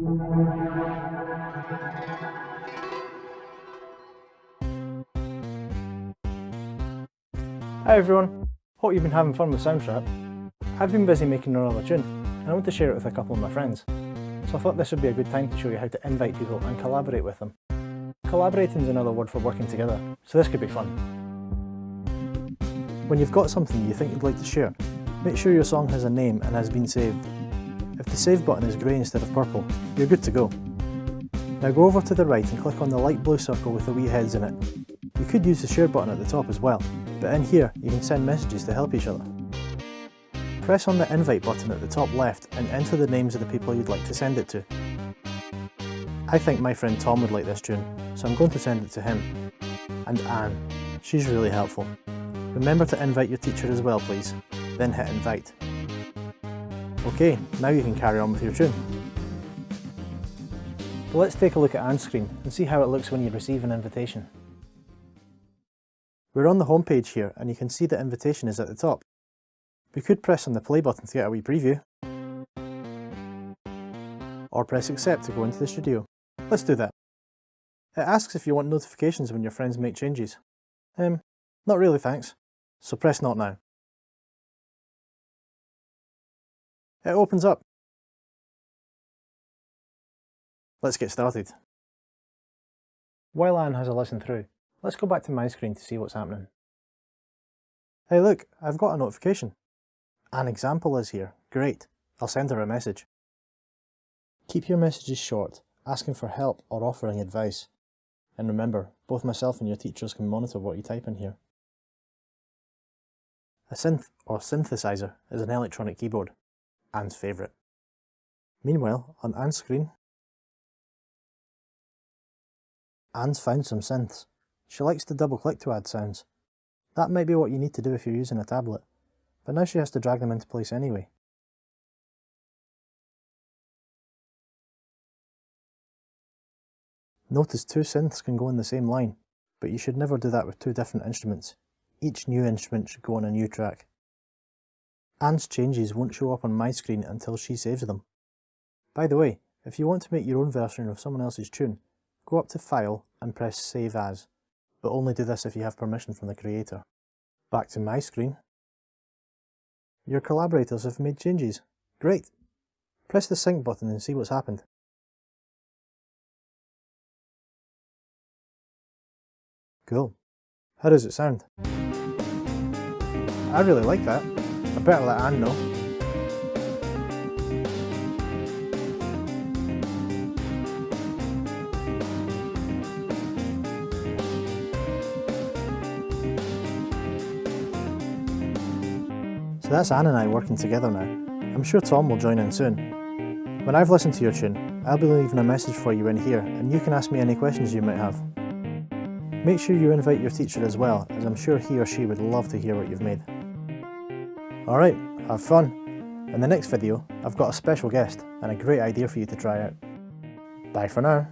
Hi everyone, hope you've been having fun with Soundtrap. I've been busy making another tune, and I want to share it with a couple of my friends. So I thought this would be a good time to show you how to invite people and collaborate with them. Collaborating is another word for working together, so this could be fun. When you've got something you think you'd like to share, make sure your song has a name and has been saved. If the save button is grey instead of purple, you're good to go. Now go over to the right and click on the light blue circle with the wee heads in it. You could use the share button at the top as well, but in here you can send messages to help each other. Press on the invite button at the top left and enter the names of the people you'd like to send it to. I think my friend Tom would like this tune, so I'm going to send it to him. And Anne, she's really helpful. Remember to invite your teacher as well please, then hit invite. Okay, now you can carry on with your tune. But let's take a look at Anne's screen and see how it looks when you receive an invitation. We're on the home page here and you can see the invitation is at the top. We could press on the play button to get a wee preview, or press accept to go into the studio. Let's do that. It asks if you want notifications when your friends make changes. Not really thanks, so press not now. It opens up. Let's get started. While Anne has a listen through, let's go back to my screen to see what's happening. Hey look, I've got a notification. An example is here. Great. I'll send her a message. Keep your messages short, asking for help or offering advice. And remember, both myself and your teachers can monitor what you type in here. A synth, or synthesizer, is an electronic keyboard. Anne's favourite. Meanwhile, on Anne's screen, Anne's found some synths. She likes to double click to add sounds. That might be what you need to do if you're using a tablet, but now she has to drag them into place anyway. Notice two synths can go in the same line, but you should never do that with two different instruments. Each new instrument should go on a new track. Anne's changes won't show up on my screen until she saves them. By the way, if you want to make your own version of someone else's tune, go up to File and press Save As, but only do this if you have permission from the creator. Back to my screen. Your collaborators have made changes. Great! Press the sync button and see what's happened. Cool. How does it sound? I really like that. I better let Anne know. So that's Anne and I working together now. I'm sure Tom will join in soon. When I've listened to your tune, I'll be leaving a message for you in here and you can ask me any questions you might have. Make sure you invite your teacher as well, as I'm sure he or she would love to hear what you've made. Alright, have fun. In the next video, I've got a special guest and a great idea for you to try out. Bye for now.